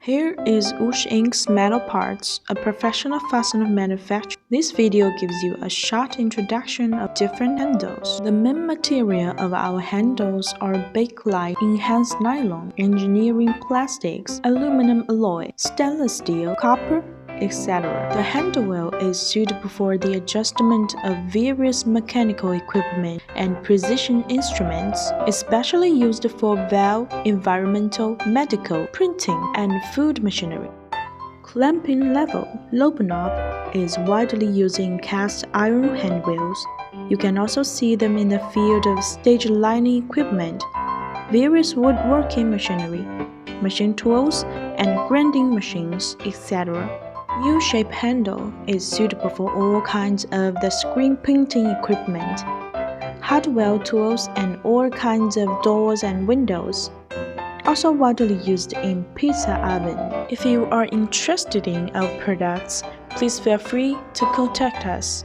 Here is Wuxi Ingks Metal Parts, a professional fastener manufacturer. This video gives you a short introduction of different handles. The main material of our handles are bakelite, enhanced nylon, engineering plastics, aluminum alloy, stainless steel, copper, etc. The handle wheel is suitable for the adjustment of various mechanical equipment and precision instruments, especially used for valve, environmental, medical, printing, and food machinery. Clamping level, Lobe Knob, is widely used in cast iron hand wheels. You can also see them in the field of stage lining equipment, various woodworking machinery, machine tools, and grinding machines, etc. U-shaped handle is suitable for all kinds of the screen painting equipment, hardware tools, and all kinds of doors and windows. Also widely used in pizza oven. If you are interested in our products, please feel free to contact us.